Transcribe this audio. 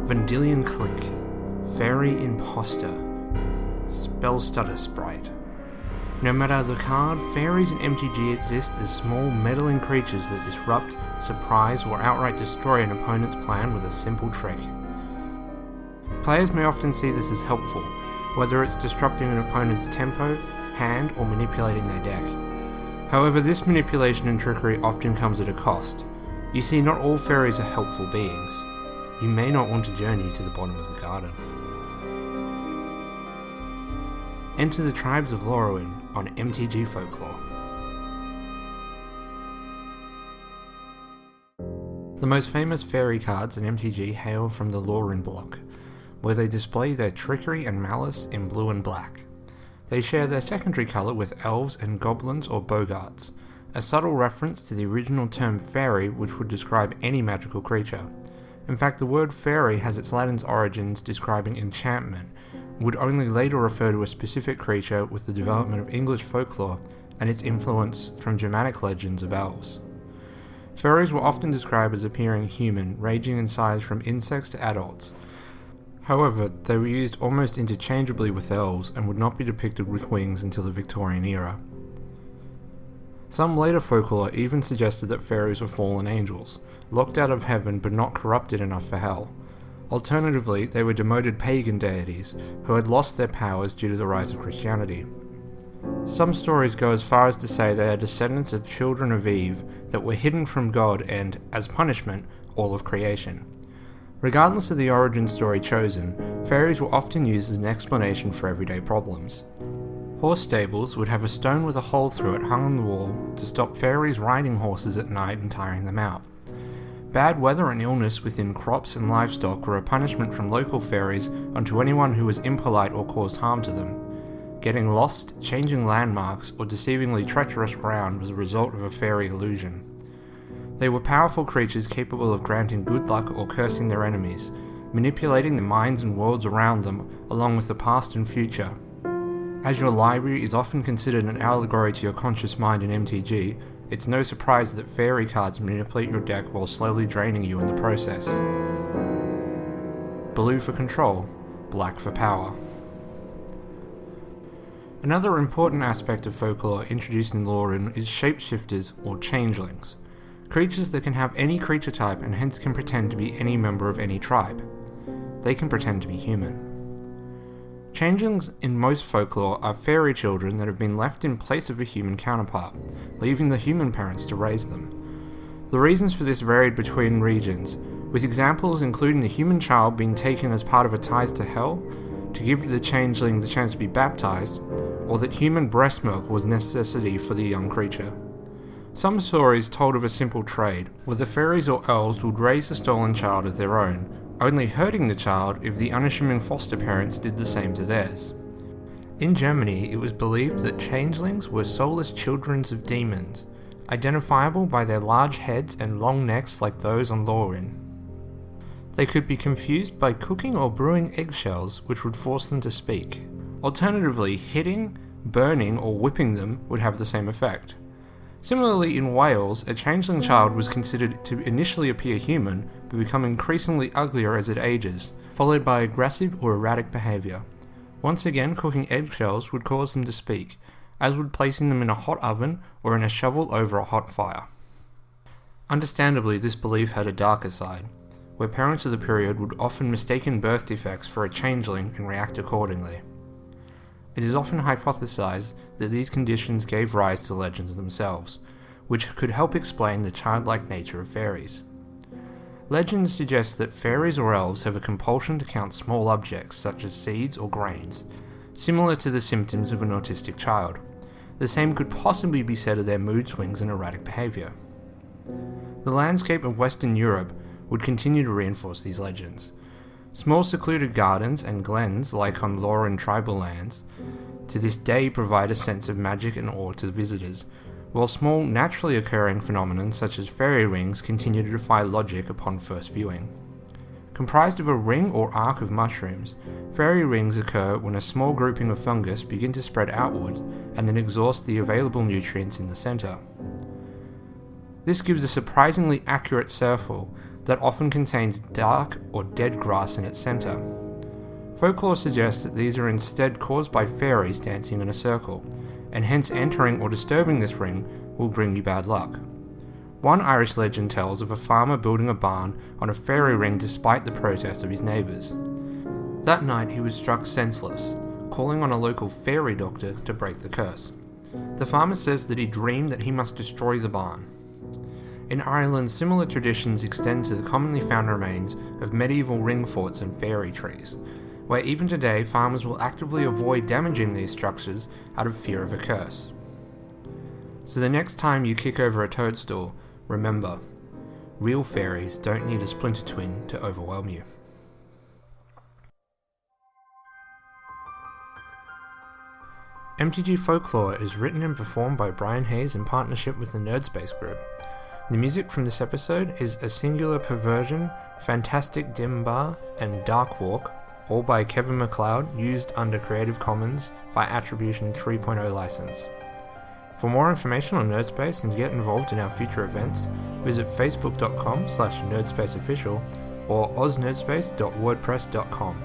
Vendilion Click, Fairy Imposter, Spellstutter Sprite. No matter the card, fairies in MTG exist as small meddling creatures that disrupt, surprise, or outright destroy an opponent's plan with a simple trick. Players may often see this as helpful, whether it's disrupting an opponent's tempo, hand, or manipulating their deck. However, this manipulation and trickery often comes at a cost. You see, not all fairies are helpful beings. You may not want to journey to the bottom of the garden. Enter the Tribes of Lorwyn on MTG Folklore. The most famous fairy cards in MTG hail from the Lorwyn block, where they display their trickery and malice in blue and black. They share their secondary colour with elves and goblins or bogarts, a subtle reference to the original term fairy, which would describe any magical creature. In fact, the word fairy has its Latin origins describing enchantment, would only later refer to a specific creature with the development of English folklore and its influence from Germanic legends of elves. Fairies were often described as appearing human, ranging in size from insects to adults. However, they were used almost interchangeably with elves and would not be depicted with wings until the Victorian era. Some later folklore even suggested that fairies were fallen angels, locked out of heaven but not corrupted enough for hell. Alternatively, they were demoted pagan deities who had lost their powers due to the rise of Christianity. Some stories go as far as to say they are descendants of children of Eve that were hidden from God and, as punishment, all of creation. Regardless of the origin story chosen, fairies were often used as an explanation for everyday problems. Horse stables would have a stone with a hole through it hung on the wall to stop fairies riding horses at night and tiring them out. Bad weather and illness within crops and livestock were a punishment from local fairies onto anyone who was impolite or caused harm to them. Getting lost, changing landmarks, or deceivingly treacherous ground was a result of a fairy illusion. They were powerful creatures capable of granting good luck or cursing their enemies, manipulating the minds and worlds around them along with the past and future. As your library is often considered an allegory to your conscious mind in MTG, it's no surprise that fairy cards manipulate your deck while slowly draining you in the process. Blue for control, black for power. Another important aspect of folklore introduced in Lorwyn is shapeshifters or changelings, creatures that can have any creature type and hence can pretend to be any member of any tribe. They can pretend to be human. Changelings in most folklore are fairy children that have been left in place of a human counterpart, leaving the human parents to raise them. The reasons for this varied between regions, with examples including the human child being taken as part of a tithe to hell, to give the changeling the chance to be baptized, or that human breast milk was necessity for the young creature. Some stories told of a simple trade, where the fairies or elves would raise the stolen child as their own, only hurting the child if the unassuming foster parents did the same to theirs. In Germany, it was believed that changelings were soulless children of demons, identifiable by their large heads and long necks like those on Lorwyn. They could be confused by cooking or brewing eggshells, which would force them to speak. Alternatively, hitting, burning, or whipping them would have the same effect. Similarly, in Wales, a changeling child was considered to initially appear human, but become increasingly uglier as it ages, followed by aggressive or erratic behaviour. Once again, cooking eggshells would cause them to speak, as would placing them in a hot oven or in a shovel over a hot fire. Understandably, this belief had a darker side, where parents of the period would often mistake birth defects for a changeling and react accordingly. It is often hypothesized that these conditions gave rise to legends themselves, which could help explain the childlike nature of fairies. Legends suggest that fairies or elves have a compulsion to count small objects such as seeds or grains, similar to the symptoms of an autistic child. The same could possibly be said of their mood swings and erratic behavior. The landscape of Western Europe would continue to reinforce these legends. Small secluded gardens and glens, like on Lorwyn tribal lands, to this day provide a sense of magic and awe to visitors, while small naturally occurring phenomena such as fairy rings continue to defy logic upon first viewing. Comprised of a ring or arc of mushrooms, fairy rings occur when a small grouping of fungus begin to spread outward and then exhaust the available nutrients in the centre. This gives a surprisingly accurate circle that often contains dark or dead grass in its centre. Folklore suggests that these are instead caused by fairies dancing in a circle, and hence entering or disturbing this ring will bring you bad luck. One Irish legend tells of a farmer building a barn on a fairy ring despite the protest of his neighbours. That night he was struck senseless, calling on a local fairy doctor to break the curse. The farmer says that he dreamed that he must destroy the barn. In Ireland, similar traditions extend to the commonly found remains of medieval ring forts and fairy trees, where even today farmers will actively avoid damaging these structures out of fear of a curse. So the next time you kick over a toadstool, remember, real fairies don't need a splinter twin to overwhelm you. MtG Folklore is written and performed by Brian Hayes in partnership with the Nerdspace Group. The music from this episode is A Singular Perversion, Fantastic Dim Bar, and Dark Walk, all by Kevin MacLeod, used under Creative Commons by Attribution 3.0 license. For more information on Nerdspace and to get involved in our future events, visit facebook.com/nerdspaceofficial or oznerdspace.wordpress.com.